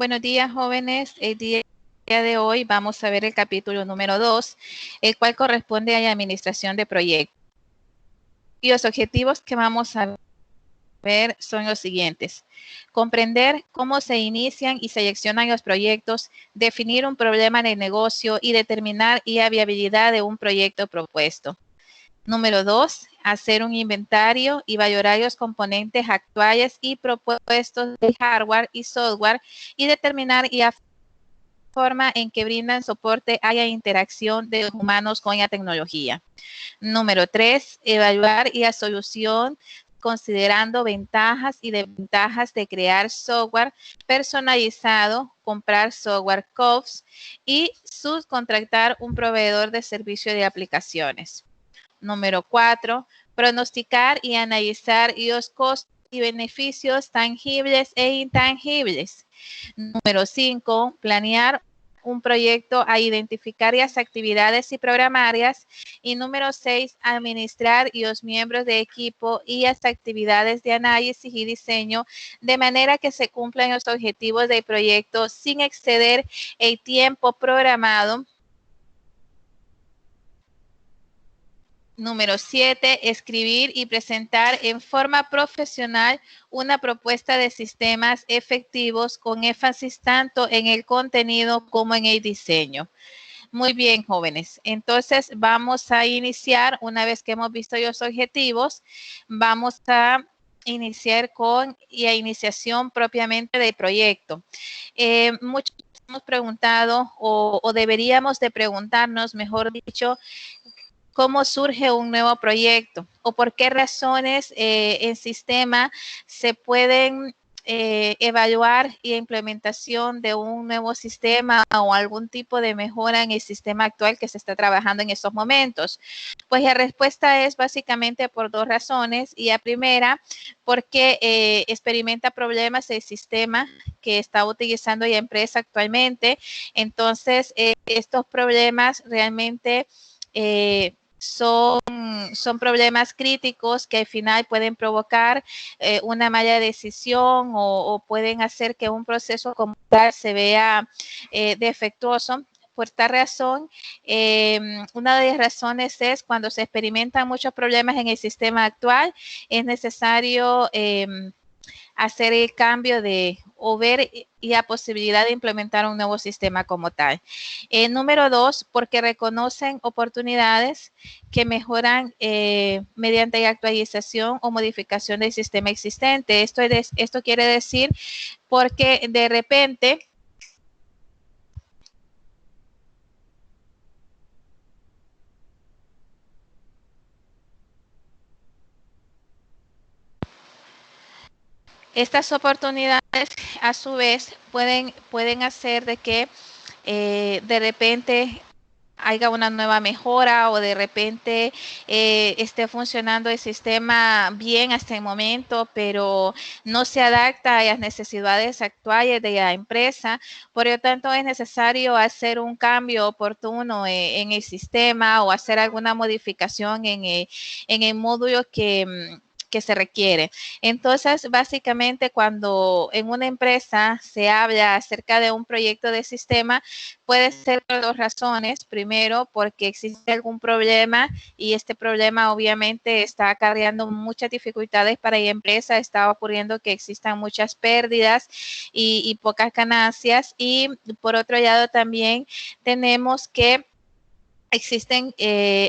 Buenos días, jóvenes. El día de hoy vamos a ver el capítulo número 2, el cual corresponde a la administración de proyectos. Y los objetivos que vamos a ver son los siguientes: comprender cómo se inician y seleccionan los proyectos, definir un problema en el negocio y determinar la viabilidad de un proyecto propuesto. Número 2, hacer un inventario y valorar los componentes actuales y propuestos de hardware y software y determinar la forma en que brindan soporte a la interacción de los humanos con la tecnología. Número 3, evaluar la solución considerando ventajas y desventajas de crear software personalizado, comprar software COTS y subcontratar un proveedor de servicio de aplicaciones. Número 4, pronosticar y analizar los costos y beneficios tangibles e intangibles. Número 5, planear un proyecto a identificar las actividades y programarias. Y número 6, administrar los miembros de equipo y las actividades de análisis y diseño de manera que se cumplan los objetivos del proyecto sin exceder el tiempo programado. Número 7, escribir y presentar en forma profesional una propuesta de sistemas efectivos con énfasis tanto en el contenido como en el diseño. Muy bien, jóvenes. Entonces, vamos a iniciar, una vez que hemos visto los objetivos, vamos a iniciar con la iniciación propiamente del proyecto. Muchos hemos preguntado o deberíamos de preguntarnos, mejor dicho, cómo surge un nuevo proyecto o por qué razones en sistema se pueden evaluar la implementación de un nuevo sistema o algún tipo de mejora en el sistema actual que se está trabajando en estos momentos. Pues la respuesta es básicamente por dos razones. Y la primera, porque experimenta problemas el sistema que está utilizando la empresa actualmente. Entonces, estos problemas realmente son problemas críticos que al final pueden provocar una mala decisión o pueden hacer que un proceso como tal se vea defectuoso. Por esta razón, una de las razones es cuando se experimentan muchos problemas en el sistema actual, es necesario hacer el cambio o ver la posibilidad de implementar un nuevo sistema como tal. Número 2, porque reconocen oportunidades que mejoran mediante la actualización o modificación del sistema existente. Esto quiere decir porque de repente estas oportunidades a su vez pueden hacer de que de repente haya una nueva mejora o de repente esté funcionando el sistema bien hasta el momento, pero no se adapta a las necesidades actuales de la empresa. Por lo tanto, es necesario hacer un cambio oportuno en el sistema o hacer alguna modificación en el módulo que se requiere. Entonces, básicamente, cuando en una empresa se habla acerca de un proyecto de sistema, puede ser por dos razones. Primero, porque existe algún problema y este problema obviamente está acarreando muchas dificultades para la empresa, está ocurriendo que existan muchas pérdidas y pocas ganancias. Y por otro lado, también tenemos que existen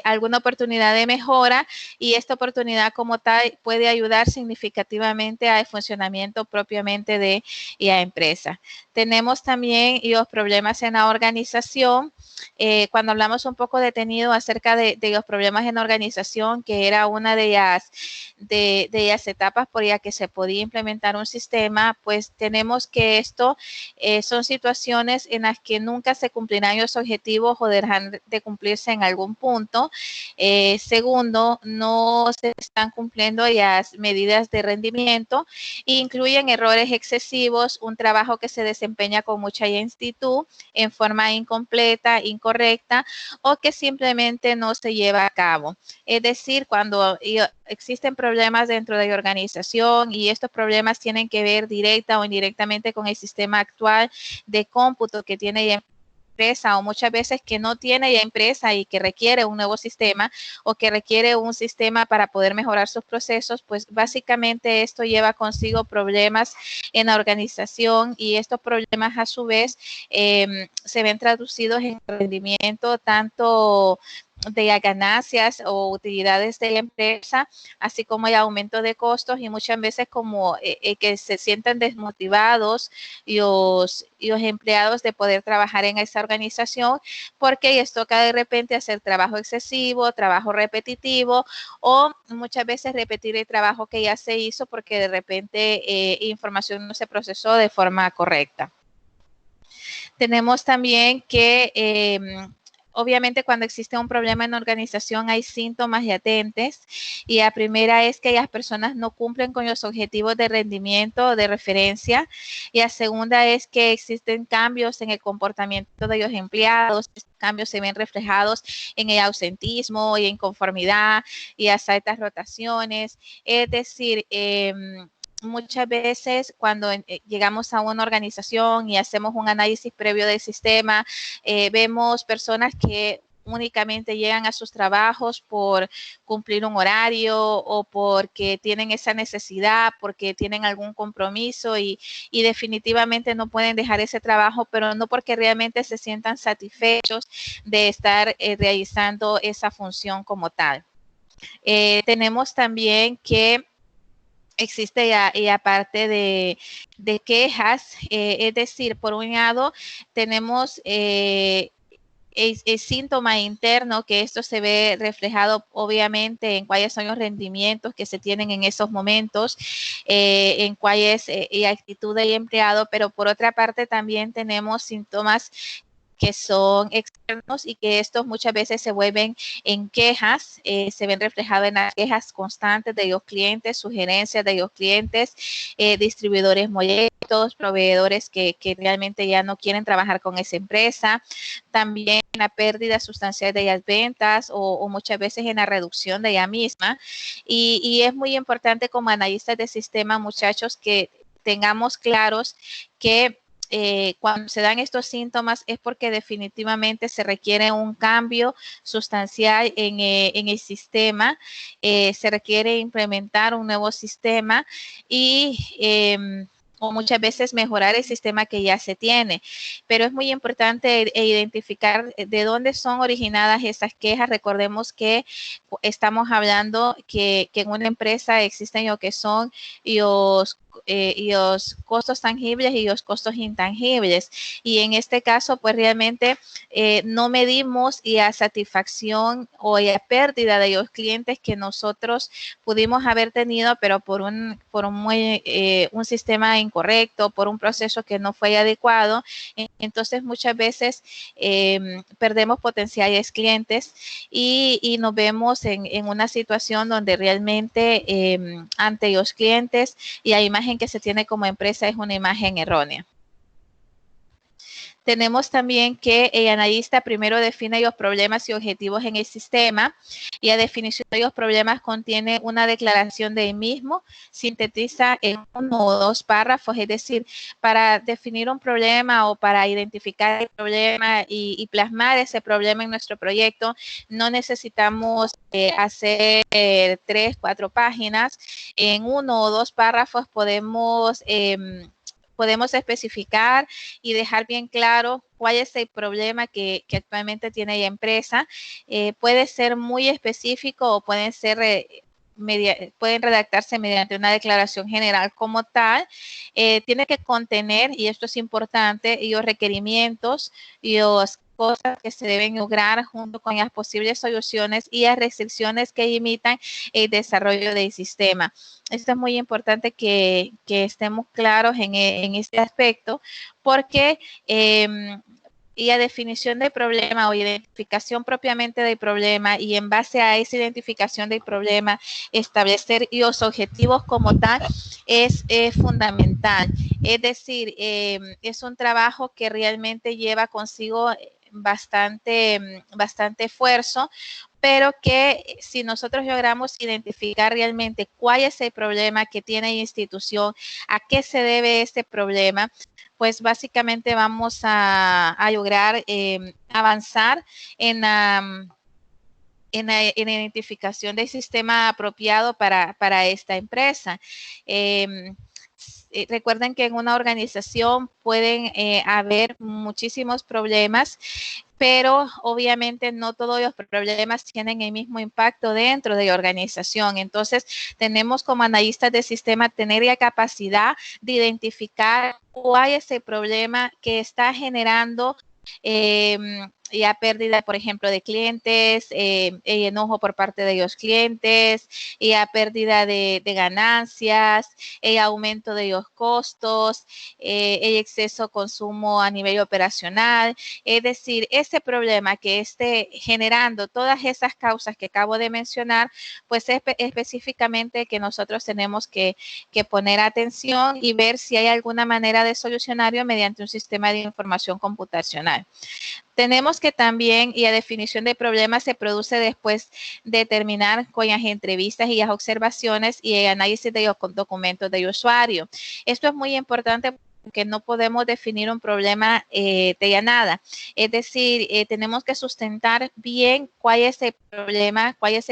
alguna oportunidad de mejora y esta oportunidad como tal puede ayudar significativamente al funcionamiento propiamente de la empresa. Tenemos también los problemas en la organización. Cuando hablamos un poco detenido acerca de los problemas en la organización, que era una de las etapas por las que se podía implementar un sistema, pues tenemos que esto son situaciones en las que nunca se cumplirán los objetivos o dejarán de cumplir cumplirse en algún punto. Segundo, no se están cumpliendo las medidas de rendimiento. Incluyen errores excesivos, un trabajo que se desempeña con mucha lentitud, en forma incompleta, incorrecta, o que simplemente no se lleva a cabo. Es decir, cuando existen problemas dentro de la organización y estos problemas tienen que ver directa o indirectamente con el sistema actual de cómputo que tiene la empresa, o muchas veces que no tiene ya empresa y que requiere un nuevo sistema o que requiere un sistema para poder mejorar sus procesos, pues básicamente esto lleva consigo problemas en la organización, y estos problemas a su vez se ven traducidos en rendimiento tanto de las ganancias o utilidades de la empresa, así como el aumento de costos, y muchas veces como que se sientan desmotivados los empleados de poder trabajar en esa organización, porque les toca de repente hacer trabajo excesivo, trabajo repetitivo, o muchas veces repetir el trabajo que ya se hizo porque de repente información no se procesó de forma correcta. Tenemos también que obviamente cuando existe un problema en la organización hay síntomas latentes, y la primera es que las personas no cumplen con los objetivos de rendimiento de referencia, y la segunda es que existen cambios en el comportamiento de los empleados. Estos cambios se ven reflejados en el ausentismo y inconformidad y las altas rotaciones. Es decir, muchas veces cuando llegamos a una organización y hacemos un análisis previo del sistema, vemos personas que únicamente llegan a sus trabajos por cumplir un horario o porque tienen esa necesidad, porque tienen algún compromiso y definitivamente no pueden dejar ese trabajo, pero no porque realmente se sientan satisfechos de estar realizando esa función como tal. Tenemos también que existe ya aparte de quejas, es decir, por un lado tenemos el síntoma interno, que esto se ve reflejado obviamente en cuáles son los rendimientos que se tienen en esos momentos, en cuál es la actitud del empleado, pero por otra parte también tenemos síntomas que son externos y que estos muchas veces se vuelven en quejas, se ven reflejados en las quejas constantes de los clientes, sugerencias de los clientes, distribuidores molestos, proveedores que realmente ya no quieren trabajar con esa empresa, también la pérdida sustancial de las ventas o muchas veces en la reducción de ella misma. Y es muy importante como analistas de sistema, muchachos, que tengamos claros que cuando se dan estos síntomas es porque definitivamente se requiere un cambio sustancial en el sistema, se requiere implementar un nuevo sistema y o muchas veces mejorar el sistema que ya se tiene. Pero es muy importante identificar de dónde son originadas esas quejas. Recordemos que estamos hablando que en una empresa existen lo que son los costos tangibles y los costos intangibles. Y en este caso, pues realmente no medimos la satisfacción o la pérdida de los clientes que nosotros pudimos haber tenido, pero por un sistema incorrecto, por un proceso que no fue adecuado. Entonces, muchas veces perdemos potenciales clientes y nos vemos en una situación donde realmente ante los clientes y la imagen que se tiene como empresa es una imagen errónea. Tenemos también que el analista primero define los problemas y objetivos en el sistema, y la definición de los problemas contiene una declaración del mismo, sintetiza en 1 o 2 párrafos, es decir, para definir un problema o para identificar el problema y plasmar ese problema en nuestro proyecto, no necesitamos hacer 3, 4 páginas. En 1 o 2 párrafos podemos especificar y dejar bien claro cuál es el problema que actualmente tiene la empresa. Puede ser muy específico o pueden redactarse mediante una declaración general como tal. Tiene que contener, y esto es importante, los requerimientos y las cosas que se deben lograr junto con las posibles soluciones y las restricciones que limitan el desarrollo del sistema. Esto es muy importante que estemos claros en este aspecto, porque y a definición del problema o identificación propiamente del problema, y en base a esa identificación del problema establecer los objetivos como tal es fundamental. Es decir, es un trabajo que realmente lleva consigo bastante esfuerzo, pero que si nosotros logramos identificar realmente cuál es el problema que tiene la institución, a qué se debe este problema, pues básicamente vamos a lograr avanzar en la identificación del sistema apropiado para esta empresa. Recuerden que en una organización pueden haber muchísimos problemas, pero obviamente no todos los problemas tienen el mismo impacto dentro de la organización. Entonces, tenemos como analistas de sistema tener la capacidad de identificar cuál es el problema que está generando ya pérdida, por ejemplo, de clientes, el enojo por parte de los clientes, ya pérdida de ganancias, el aumento de los costos, el exceso consumo a nivel operacional. Es decir, ese problema que esté generando todas esas causas que acabo de mencionar, pues es específicamente que nosotros tenemos que poner atención y ver si hay alguna manera de solucionarlo mediante un sistema de información computacional. Tenemos que también, y la definición de problemas se produce después de terminar con las entrevistas y las observaciones y el análisis de los documentos del usuario. Esto es muy importante porque no podemos definir un problema de la nada. Es decir, tenemos que sustentar bien cuál es el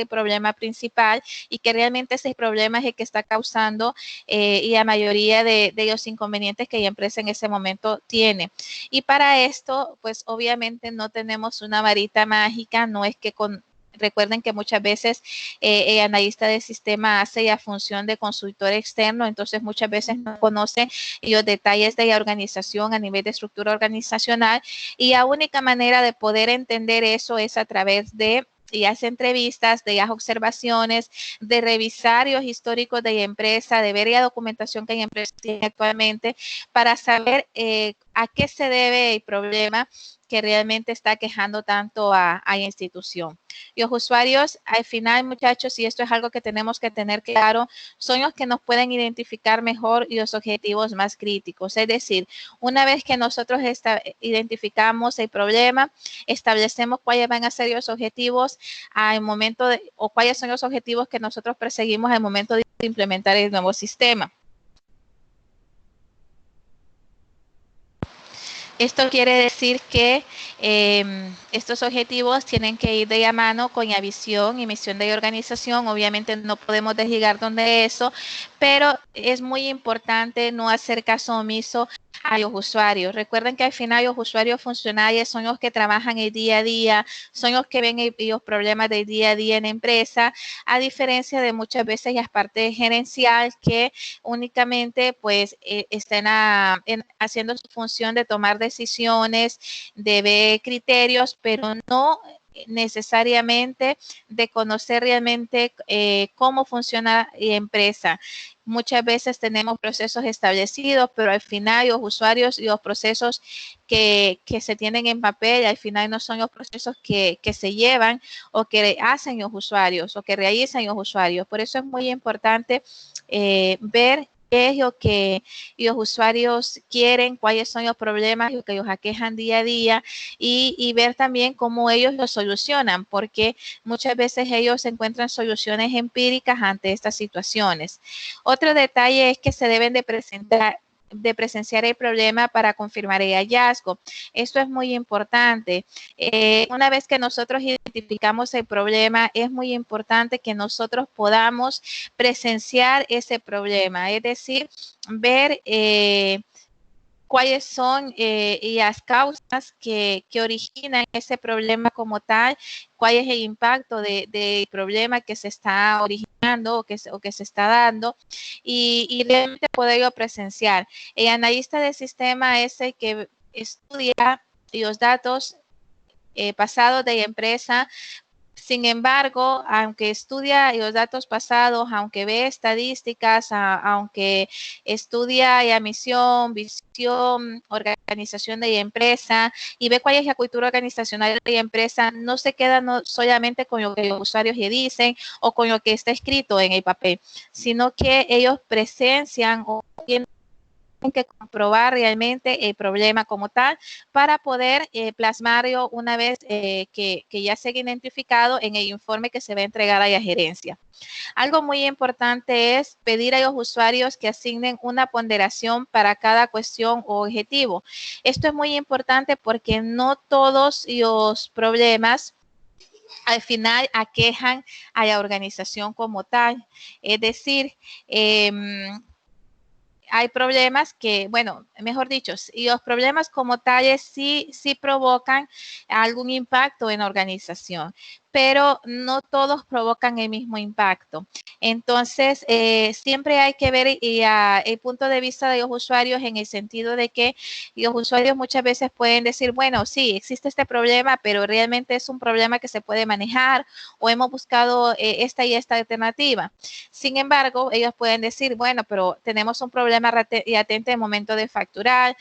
problema principal y que realmente ese problema es el que está causando y la mayoría de los inconvenientes que la empresa en ese momento tiene. Y para esto, pues obviamente no tenemos una varita mágica, no es que recuerden que muchas veces el analista de sistema hace la función de consultor externo, entonces muchas veces no conoce los detalles de la organización a nivel de estructura organizacional, y la única manera de poder entender eso es a través de las entrevistas, de las observaciones, de revisar los históricos de la empresa, de ver la documentación que la empresa tiene actualmente para saber a qué se debe el problema que realmente está quejando tanto a la institución. Los usuarios, al final, muchachos, y esto es algo que tenemos que tener claro, son los que nos pueden identificar mejor y los objetivos más críticos. Es decir, una vez que nosotros identificamos el problema, establecemos cuáles van a ser los objetivos al momento o cuáles son los objetivos que nosotros perseguimos al momento de implementar el nuevo sistema. Esto quiere decir que estos objetivos tienen que ir de la mano con la visión y misión de la organización. Obviamente no podemos desligar de eso, pero es muy importante no hacer caso omiso a los usuarios. Recuerden que al final los usuarios funcionarios son los que trabajan el día a día, son los que ven los problemas del día a día en la empresa, a diferencia de muchas veces las partes gerenciales que únicamente pues están haciendo su función de tomar decisiones, de ver criterios, pero no necesariamente de conocer realmente cómo funciona la empresa. Muchas veces tenemos procesos establecidos, pero al final los usuarios y los procesos que se tienen en papel, al final no son los procesos que se llevan o que hacen los usuarios o que realizan los usuarios. Por eso es muy importante ver qué es lo que los usuarios quieren, cuáles son los problemas, lo que los aquejan día a día y ver también cómo ellos lo solucionan, porque muchas veces ellos encuentran soluciones empíricas ante estas situaciones. Otro detalle es que se deben de presenciar el problema para confirmar el hallazgo. Esto es muy importante. Una vez que nosotros identificamos el problema, es muy importante que nosotros podamos presenciar ese problema, es decir, ver cuáles son las causas que originan ese problema como tal, cuál es el impacto del problema que se está originando o que se está dando y realmente poderlo presenciar. El analista de sistema es el que estudia los datos pasados de la empresa. Sin embargo, aunque estudia los datos pasados, aunque ve estadísticas, aunque estudia la misión, visión, organización organización de la empresa y ve cuál es la cultura organizacional de la empresa, no se queda solamente con lo que los usuarios le dicen o con lo que está escrito en el papel, sino que ellos presencian o tienen que comprobar realmente el problema como tal para poder plasmarlo una vez que ya se ha identificado en el informe que se va a entregar a la gerencia. Algo muy importante es pedir a los usuarios que asignen una ponderación para cada cuestión o objetivo. Esto es muy importante porque no todos los problemas al final aquejan a la organización como tal. Es decir, hay problemas que, bueno, mejor dicho, y los problemas como tales sí provocan algún impacto en la organización, pero no todos provocan el mismo impacto. Entonces, siempre hay que ver el punto de vista de los usuarios en el sentido de que los usuarios muchas veces pueden decir, bueno, sí, existe este problema, pero realmente es un problema que se puede manejar o hemos buscado esta y esta alternativa. Sin embargo, ellos pueden decir, bueno, pero tenemos un problema latente en el momento de facturar,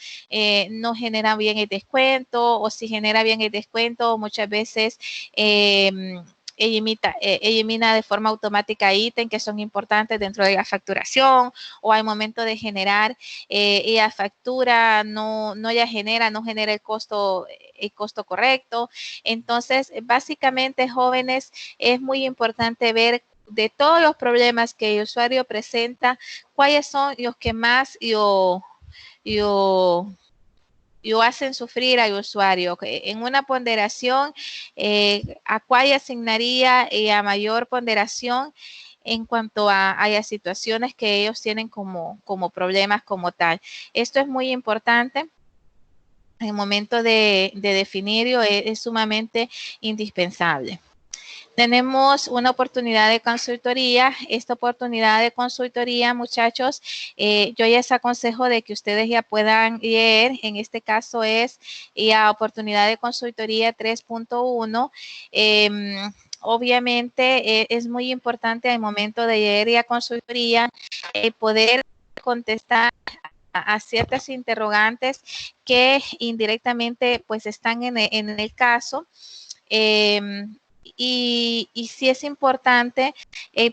no genera bien el descuento, o si genera bien el descuento, muchas veces elimina de forma automática ítems que son importantes dentro de la facturación, o al momento de generar la factura no genera el costo correcto. Entonces, básicamente, jóvenes, es muy importante ver de todos los problemas que el usuario presenta, cuáles son los que más lo hacen sufrir al usuario. En una ponderación, ¿a cuál asignaría la mayor ponderación en cuanto a las situaciones que ellos tienen como problemas como tal? Esto es muy importante. En el momento de definirlo es sumamente indispensable. Tenemos una oportunidad de consultoría. Esta oportunidad de consultoría, muchachos, yo les aconsejo de que ustedes ya puedan leer. En este caso es la oportunidad de consultoría 3.1. Obviamente es muy importante al momento de leer la consultoría poder contestar a ciertas interrogantes que indirectamente pues están en el caso. Y sí es importante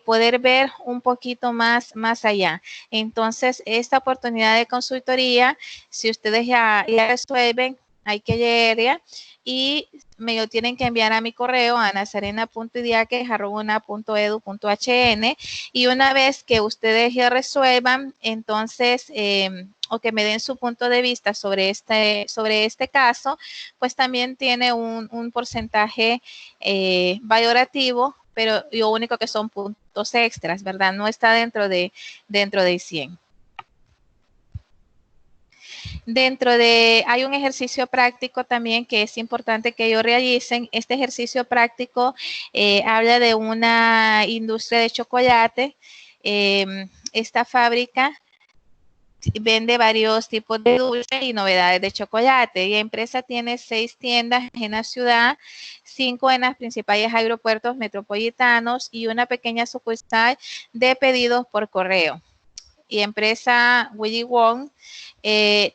poder ver un poquito más allá. Entonces, esta oportunidad de consultoría, si ustedes ya resuelven, hay que leerla y me lo tienen que enviar a mi correo a nazarena.idiaque@una.edu.hn, y una vez que ustedes ya resuelvan, entonces, o que me den su punto de vista sobre este caso, pues también tiene un porcentaje valorativo, pero lo único que son puntos extras, ¿verdad? No está dentro de 100. Hay un ejercicio práctico también que es importante que ellos realicen. Este ejercicio práctico habla de una industria de chocolate. Esta fábrica vende varios tipos de dulces y novedades de chocolate. La empresa tiene 6 tiendas en la ciudad, 5 en los principales aeropuertos metropolitanos y una pequeña sucursal de pedidos por correo. Y empresa Willy Wong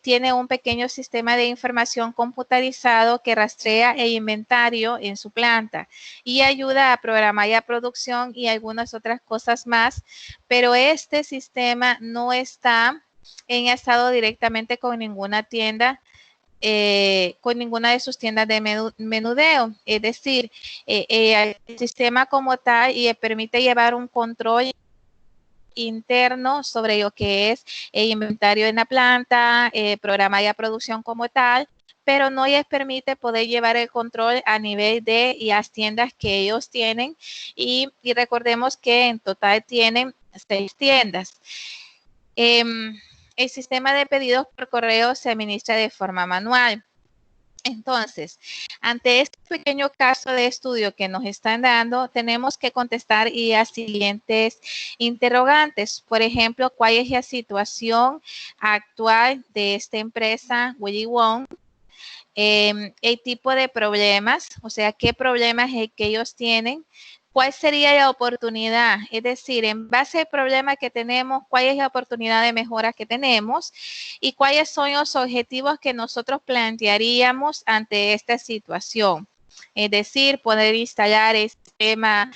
tiene un pequeño sistema de información computarizado que rastrea el inventario en su planta y ayuda a programar la producción y algunas otras cosas más, pero este sistema no está enlazado directamente con ninguna tienda, con ninguna de sus tiendas de menudeo. Es decir, el sistema como tal y permite llevar un control interno sobre lo que es el inventario en la planta, programar la producción como tal, pero no les permite poder llevar el control a nivel de las tiendas que ellos tienen, y recordemos que en total tienen 6 tiendas. El sistema de pedidos por correo se administra de forma manual. Entonces, ante este pequeño caso de estudio que nos están dando, tenemos que contestar las siguientes interrogantes. Por ejemplo, ¿cuál es la situación actual de esta empresa, Willy Wong? El tipo de problemas, o sea, ¿qué problemas es que ellos tienen? ¿Cuál sería la oportunidad? Es decir, en base al problema que tenemos, ¿cuál es la oportunidad de mejora que tenemos? ¿Y cuáles son los objetivos que nosotros plantearíamos ante esta situación? Es decir, poder instalar el sistema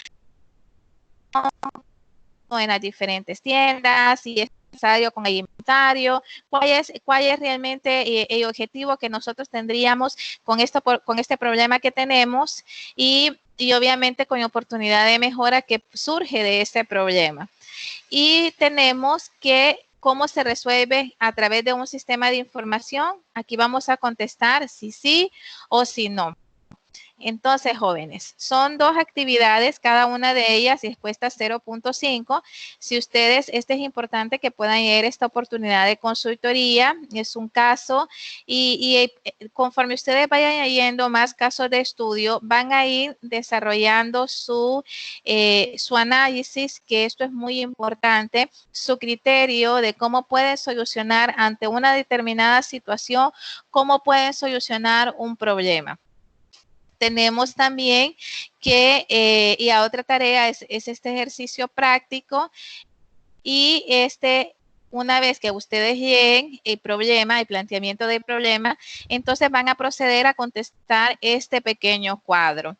en las diferentes tiendas, si es necesario con el inventario, cuál es realmente el objetivo que nosotros tendríamos con este problema que tenemos y obviamente con la oportunidad de mejora que surge de este problema. Y tenemos que cómo se resuelve a través de un sistema de información. Aquí vamos a contestar si sí o si no. Entonces, jóvenes, son 2 actividades, cada una de ellas y cuesta 0.5. Si ustedes, es importante que puedan leer esta oportunidad de consultoría, es un caso, y conforme ustedes vayan leyendo más casos de estudio, van a ir desarrollando su análisis, que esto es muy importante, su criterio de cómo pueden solucionar ante una determinada situación, cómo pueden solucionar un problema. Tenemos también que, y a otra tarea es este ejercicio práctico y una vez que ustedes lleguen el problema, el planteamiento del problema, entonces van a proceder a contestar este pequeño cuadro.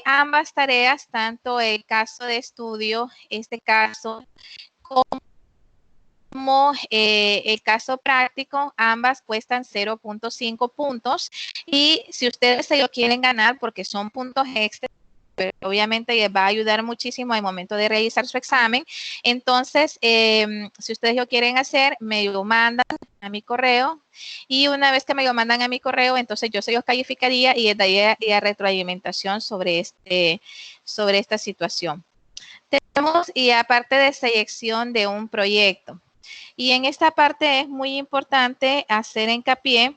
Ambas tareas, tanto el caso de estudio, este caso, como el caso práctico, ambas cuestan 0.5 puntos y si ustedes se lo quieren ganar porque son puntos extra, pero obviamente les va a ayudar muchísimo al momento de realizar su examen, entonces si ustedes lo quieren hacer, me lo mandan a mi correo y una vez que me lo mandan a mi correo, entonces yo se los calificaría y les daría la retroalimentación sobre esta situación. Tenemos, y aparte de selección de un proyecto, y en esta parte es muy importante hacer hincapié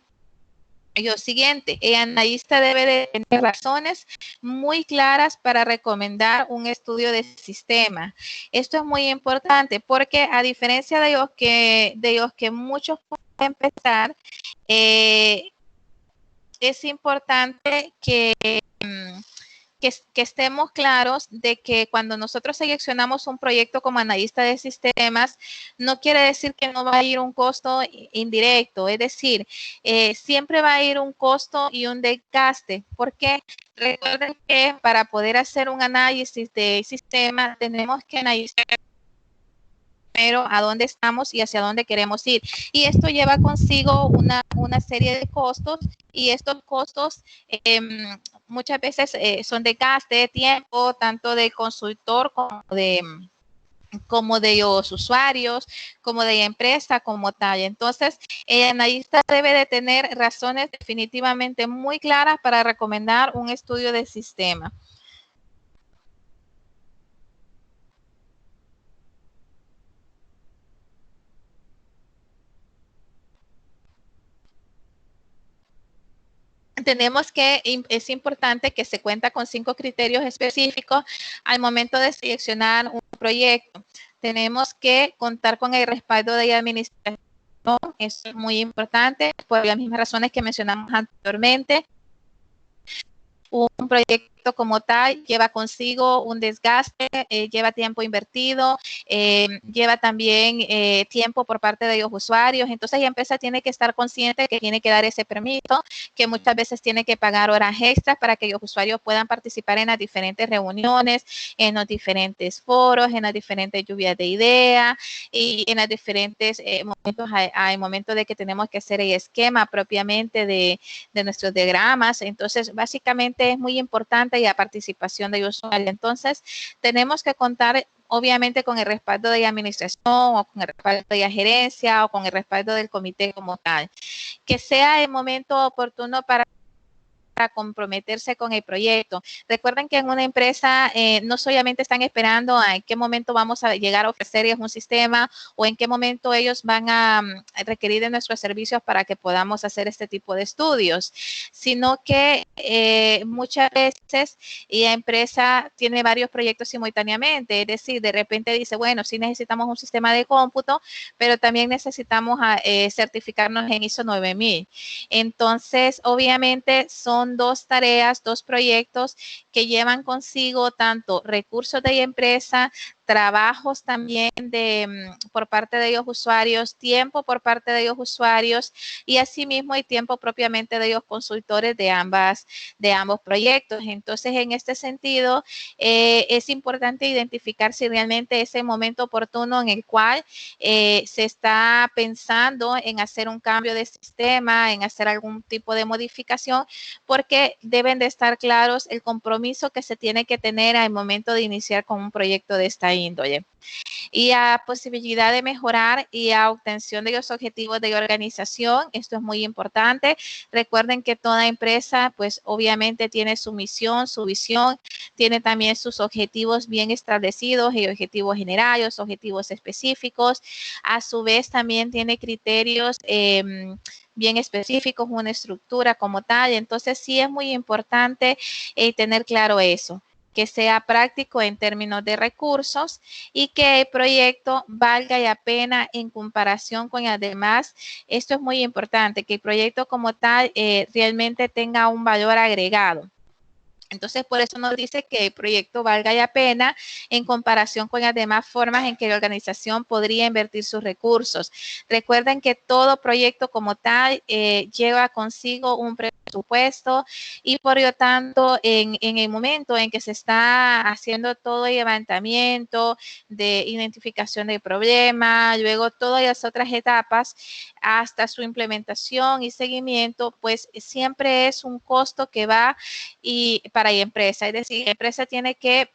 en lo siguiente: el analista debe de tener razones muy claras para recomendar un estudio de sistema. Esto es muy importante porque a diferencia de los que muchos pueden empezar, es importante que estemos claros de que cuando nosotros seleccionamos un proyecto como analista de sistemas, no quiere decir que no va a ir un costo indirecto, es decir, siempre va a ir un costo y un desgaste, porque recuerden que para poder hacer un análisis de sistema tenemos que analizar primero a dónde estamos y hacia dónde queremos ir. Y esto lleva consigo una serie de costos y estos costos muchas veces son de gasto, de tiempo, tanto del consultor como de los usuarios, como de la empresa como tal. Entonces, el analista debe de tener razones definitivamente muy claras para recomendar un estudio de sistema. Tenemos que, es importante que se cuenta con 5 criterios específicos al momento de seleccionar un proyecto. Tenemos que contar con el respaldo de la administración, eso es muy importante, por las mismas razones que mencionamos anteriormente. Un proyecto como tal lleva consigo un desgaste, lleva tiempo invertido, lleva también tiempo por parte de los usuarios. Entonces la empresa tiene que estar consciente que tiene que dar ese permiso, que muchas veces tiene que pagar horas extras para que los usuarios puedan participar en las diferentes reuniones, en los diferentes foros, en las diferentes lluvias de ideas y en los diferentes momentos, al momento de que tenemos que hacer el esquema propiamente de nuestros diagramas. Entonces, básicamente es muy importante la participación del usuario. Entonces, tenemos que contar obviamente con el respaldo de la administración o con el respaldo de la gerencia o con el respaldo del comité como tal. Que sea el momento oportuno para comprometerse con el proyecto. Recuerden que en una empresa no solamente están esperando a en qué momento vamos a llegar a ofrecerles un sistema o en qué momento ellos van a requerir de nuestros servicios para que podamos hacer este tipo de estudios, sino que muchas veces la empresa tiene varios proyectos simultáneamente, es decir, de repente dice, bueno, sí necesitamos un sistema de cómputo, pero también necesitamos certificarnos en ISO 9000. Entonces, obviamente son 2 tareas, 2 proyectos que llevan consigo tanto recursos de empresa, trabajos también por parte de ellos usuarios, tiempo por parte de ellos usuarios y asimismo hay tiempo propiamente de ellos consultores de ambos proyectos. Entonces, en este sentido, es importante identificar si realmente es el momento oportuno en el cual se está pensando en hacer un cambio de sistema, en hacer algún tipo de modificación, porque deben de estar claros el compromiso que se tiene que tener al momento de iniciar con un proyecto de esta índole. Y a posibilidad de mejorar y a obtención de los objetivos de organización. Esto es muy importante. Recuerden que toda empresa, pues obviamente tiene su misión, su visión, tiene también sus objetivos bien establecidos y objetivos generales, objetivos específicos. A su vez también tiene criterios bien específicos, una estructura como tal. Entonces sí es muy importante tener claro eso, que sea práctico en términos de recursos y que el proyecto valga la pena en comparación con las demás. Esto es muy importante, que el proyecto como tal realmente tenga un valor agregado. Entonces, por eso nos dice que el proyecto valga la pena en comparación con las demás formas en que la organización podría invertir sus recursos. Recuerden que todo proyecto como tal lleva consigo un presupuesto y por lo tanto, en el momento en que se está haciendo todo el levantamiento de identificación del problema, luego todas las otras etapas, hasta su implementación y seguimiento, pues siempre es un costo que va y para la empresa, es decir, la empresa tiene que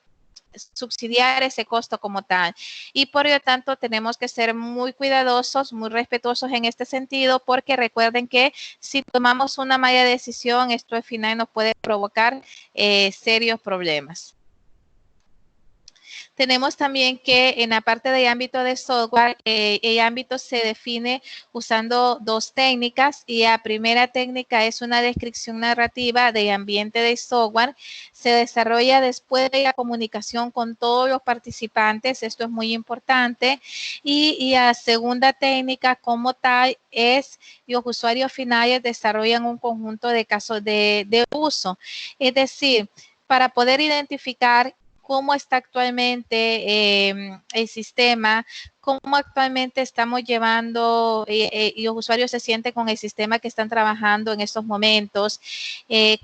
subsidiar ese costo como tal. Y por lo tanto, tenemos que ser muy cuidadosos, muy respetuosos en este sentido, porque recuerden que si tomamos una mala decisión, esto al final nos puede provocar serios problemas. Tenemos también que en la parte del ámbito de software, el ámbito se define usando dos técnicas y la primera técnica es una descripción narrativa del ambiente de software. Se desarrolla después de la comunicación con todos los participantes, esto es muy importante. Y la segunda técnica como tal es los usuarios finales desarrollan un conjunto de casos de uso. Es decir, para poder identificar cómo está actualmente el sistema, cómo actualmente estamos llevando y los usuarios se sienten con el sistema que están trabajando en estos momentos,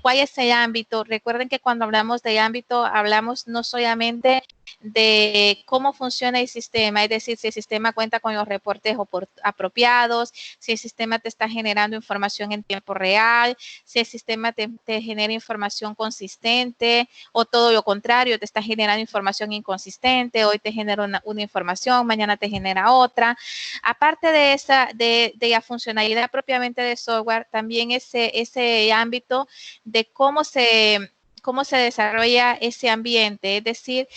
cuál es el ámbito. Recuerden que cuando hablamos de ámbito, hablamos no solamente de cómo funciona el sistema, es decir, si el sistema cuenta con los reportes apropiados, si el sistema te está generando información en tiempo real, si el sistema te genera información consistente o todo lo contrario, te está generando información inconsistente, hoy te genera una información, mañana te genera otra. Aparte de la funcionalidad propiamente de software, también ese ámbito de cómo se desarrolla ese ambiente, es decir,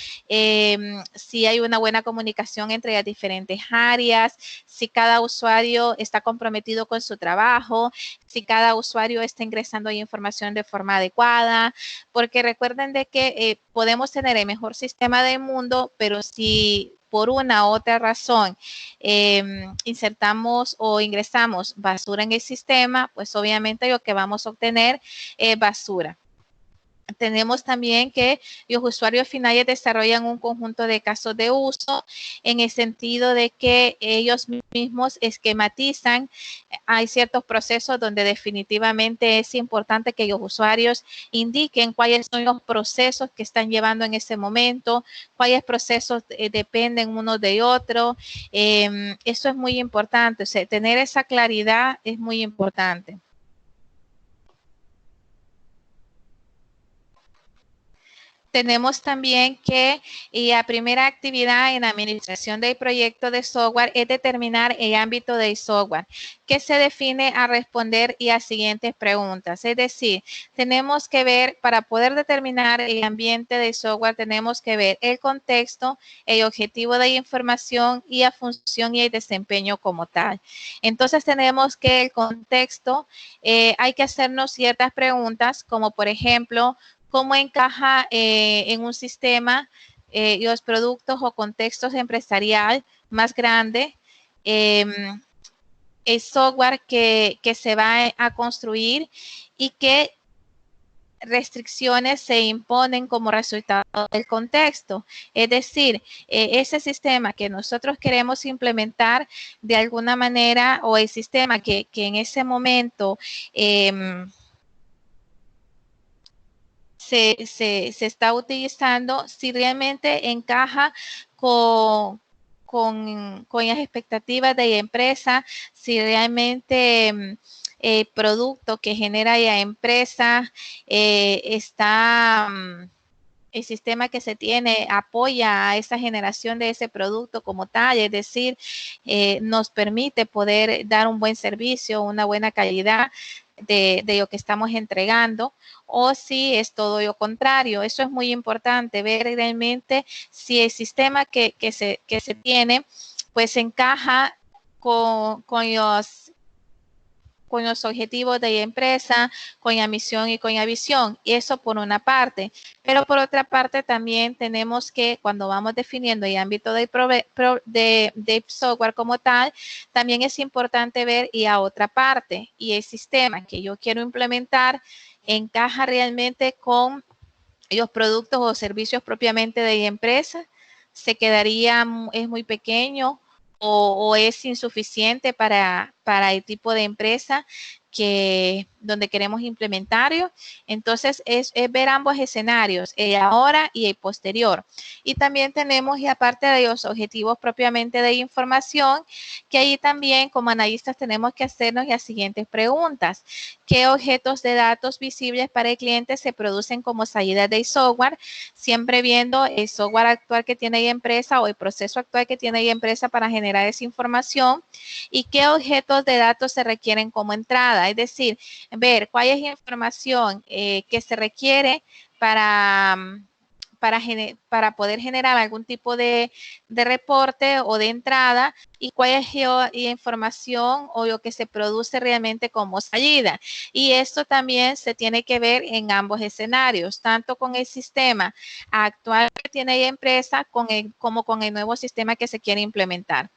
si hay una buena comunicación entre las diferentes áreas, si cada usuario está comprometido con su trabajo, si cada usuario está ingresando información de forma adecuada, porque recuerden de que podemos tener el mejor sistema del mundo, pero si por una u otra razón insertamos o ingresamos basura en el sistema, pues obviamente lo que vamos a obtener es basura. Tenemos también que los usuarios finales desarrollan un conjunto de casos de uso en el sentido de que ellos mismos esquematizan. Hay ciertos procesos donde definitivamente es importante que los usuarios indiquen cuáles son los procesos que están llevando en ese momento, cuáles procesos dependen uno de otro. Eso es muy importante, o sea, tener esa claridad es muy importante. Tenemos también que la primera actividad en la administración del proyecto de software es determinar el ámbito del software, que se define a responder y a siguientes preguntas. Es decir, tenemos que ver, para poder determinar el ambiente del software, tenemos que ver el contexto, el objetivo de la información y la función y el desempeño como tal. Entonces, tenemos que el contexto, hay que hacernos ciertas preguntas, como por ejemplo, cómo encaja en un sistema los productos o contextos empresarial más grande, el software que se va a construir y que restricciones se imponen como resultado del contexto. Es decir, ese sistema que nosotros queremos implementar de alguna manera, o el sistema que en ese momento se está utilizando, si realmente encaja con las expectativas de la empresa, si realmente el producto que genera la empresa está... el sistema que se tiene apoya a esa generación de ese producto como tal, es decir, nos permite poder dar un buen servicio, una buena calidad de lo que estamos entregando, o si es todo lo contrario. Eso es muy importante, ver realmente si el sistema que se tiene pues encaja con los objetivos de la empresa, con la misión y con la visión. Y eso por una parte. Pero por otra parte también tenemos que, cuando vamos definiendo el ámbito de software como tal, también es importante ver y a otra parte. Y el sistema que yo quiero implementar encaja realmente con los productos o servicios propiamente de la empresa. Se quedaría, es muy pequeño, o es insuficiente para el tipo de empresa donde queremos implementarlo. Entonces, es ver ambos escenarios, el ahora y el posterior. Y también tenemos, y aparte de los objetivos propiamente de información, que ahí también como analistas tenemos que hacernos las siguientes preguntas. ¿Qué objetos de datos visibles para el cliente se producen como salida del software? Siempre viendo el software actual que tiene la empresa o el proceso actual que tiene la empresa para generar esa información, y qué objetos de datos se requieren como entrada. Es decir, ver cuál es la información que se requiere para poder generar algún tipo de reporte o de entrada, y cuál es la información o lo que se produce realmente como salida. Y esto también se tiene que ver en ambos escenarios, tanto con el sistema actual que tiene la empresa como con el nuevo sistema que se quiere implementar.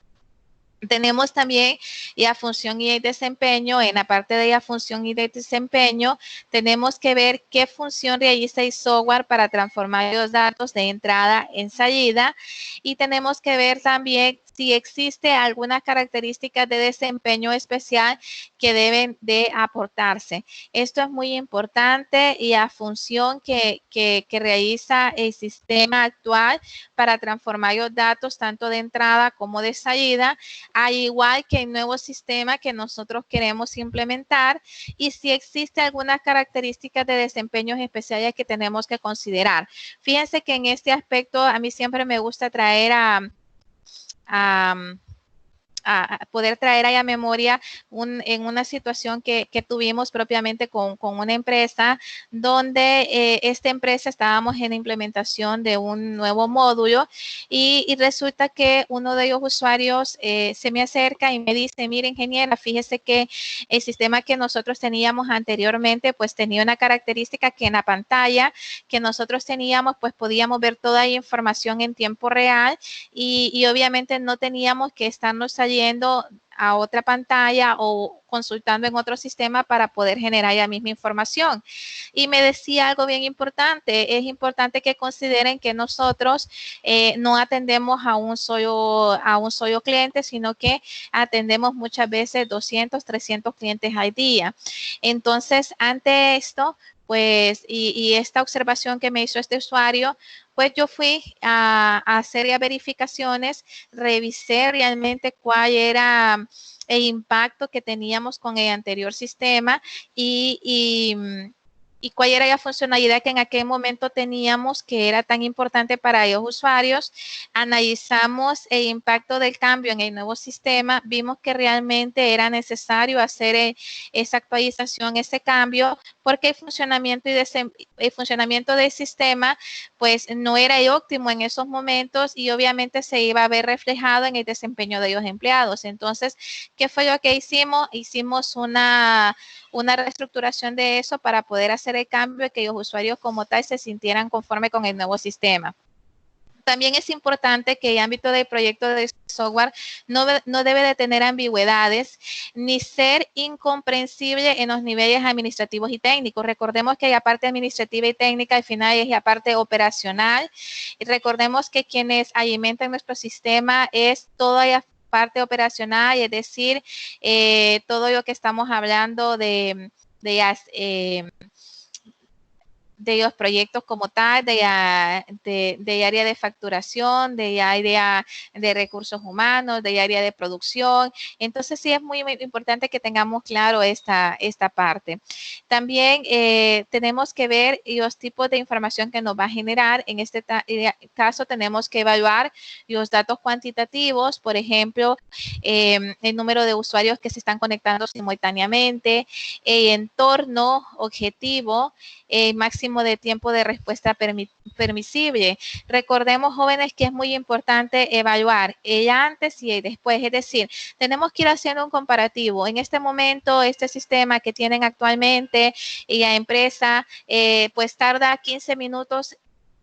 Tenemos también la función y el desempeño. En la parte de la función y de desempeño, tenemos que ver qué función realiza el software para transformar los datos de entrada en salida, y tenemos que ver también si existe alguna característica de desempeño especial que deben de aportarse. Esto es muy importante, y la función que realiza el sistema actual para transformar los datos tanto de entrada como de salida, al igual que el nuevo sistema que nosotros queremos implementar, y si existe algunas características de desempeños especiales que tenemos que considerar. Fíjense que en este aspecto a mí siempre me gusta traer a poder traer a la memoria en una situación que tuvimos propiamente con una empresa, donde esta empresa estábamos en implementación de un nuevo módulo, y resulta que uno de los usuarios se me acerca y me dice: mire, ingeniera, fíjese que el sistema que nosotros teníamos anteriormente pues tenía una característica que en la pantalla que nosotros teníamos pues podíamos ver toda la información en tiempo real, y obviamente no teníamos que estarnos saliendo a otra pantalla o consultando en otro sistema para poder generar la misma información. Y me decía algo bien importante: es importante que consideren que nosotros no atendemos a un solo cliente, sino que atendemos muchas veces 200, 300 clientes al día. Entonces, ante esto, pues, y esta observación que me hizo este usuario, pues yo fui a hacer ya verificaciones, revisé realmente cuál era el impacto que teníamos con el anterior sistema, y cuál era la funcionalidad que en aquel momento teníamos que era tan importante para los usuarios. Analizamos el impacto del cambio en el nuevo sistema, vimos que realmente era necesario hacer esa actualización, ese cambio, porque el funcionamiento del sistema pues no era el óptimo en esos momentos, y obviamente se iba a ver reflejado en el desempeño de los empleados. Entonces, ¿qué fue lo que hicimos? Hicimos una reestructuración de eso para poder hacer el cambio y que los usuarios como tal se sintieran conforme con el nuevo sistema. También es importante que el ámbito del proyecto de software no debe de tener ambigüedades ni ser incomprensible en los niveles administrativos y técnicos. Recordemos que la parte administrativa y técnica al final es la parte operacional. Y recordemos que quienes alimentan nuestro sistema es toda la parte operacional, es decir, todo lo que estamos hablando de los proyectos como tal, de área de facturación, de área de recursos humanos, de área de producción. Entonces sí es muy, muy importante que tengamos claro esta parte. También tenemos que ver los tipos de información que nos va a generar. En este caso tenemos que evaluar los datos cuantitativos, por ejemplo, el número de usuarios que se están conectando simultáneamente, el entorno objetivo, máximo de tiempo de respuesta permisible. Recordemos, jóvenes, que es muy importante evaluar el antes y el después, es decir, tenemos que ir haciendo un comparativo. En este momento, este sistema que tienen actualmente y la empresa, pues tarda 15 minutos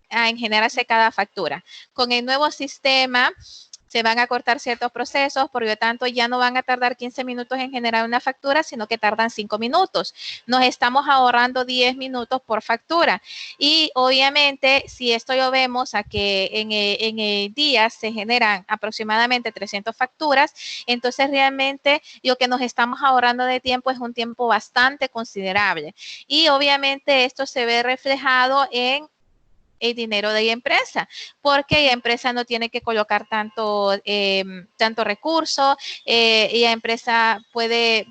en generarse cada factura. Con el nuevo sistema, se van a cortar ciertos procesos, por lo tanto ya no van a tardar 15 minutos en generar una factura, sino que tardan 5 minutos. Nos estamos ahorrando 10 minutos por factura. Y obviamente, si esto lo vemos a que en el día se generan aproximadamente 300 facturas, entonces realmente lo que nos estamos ahorrando de tiempo es un tiempo bastante considerable. Y obviamente esto se ve reflejado en el dinero de la empresa, porque la empresa no tiene que colocar tanto recurso, y la empresa puede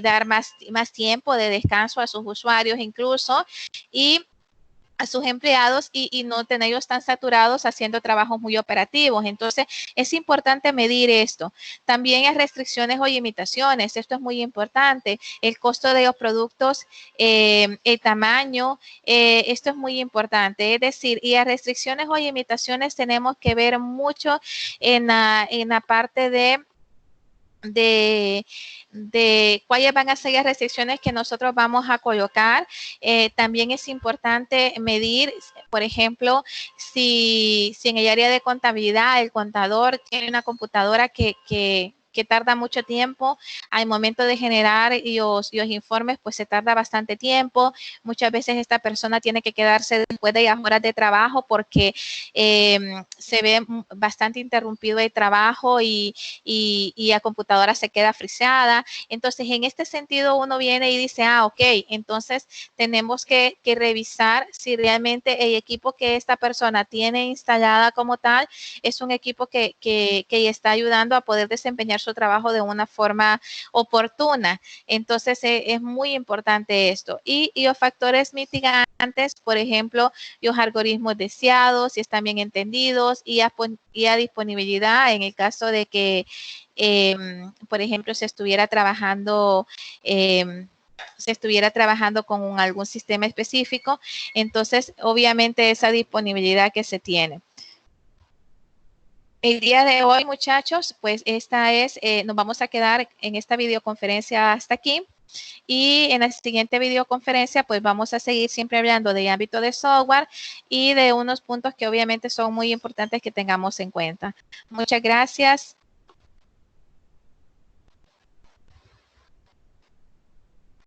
dar más tiempo de descanso a sus usuarios incluso, y a sus empleados y no tenerlos tan saturados haciendo trabajos muy operativos. Entonces, es importante medir esto. También hay restricciones o limitaciones. Esto es muy importante. El costo de los productos, el tamaño, esto es muy importante. Es decir, y las restricciones o limitaciones tenemos que ver mucho en la parte de cuáles van a ser las restricciones que nosotros vamos a colocar. También es importante medir, por ejemplo, si en el área de contabilidad el contador tiene una computadora que tarda mucho tiempo al momento de generar los informes, pues se tarda bastante tiempo. Muchas veces esta persona tiene que quedarse después de las horas de trabajo porque se ve bastante interrumpido el trabajo y la computadora se queda friseada. Entonces, en este sentido, uno viene y dice, ok, entonces tenemos que revisar si realmente el equipo que esta persona tiene instalada como tal es un equipo que le está ayudando a poder desempeñar su trabajo de una forma oportuna. Entonces, es muy importante esto. Y los factores mitigantes, por ejemplo, los algoritmos deseados, si están bien entendidos, y a disponibilidad en el caso de que, por ejemplo, se estuviera trabajando con algún sistema específico. Entonces, obviamente, esa disponibilidad que se tiene. El día de hoy, muchachos, pues nos vamos a quedar en esta videoconferencia hasta aquí. Y en la siguiente videoconferencia, pues vamos a seguir siempre hablando del ámbito de software y de unos puntos que obviamente son muy importantes que tengamos en cuenta. Muchas gracias.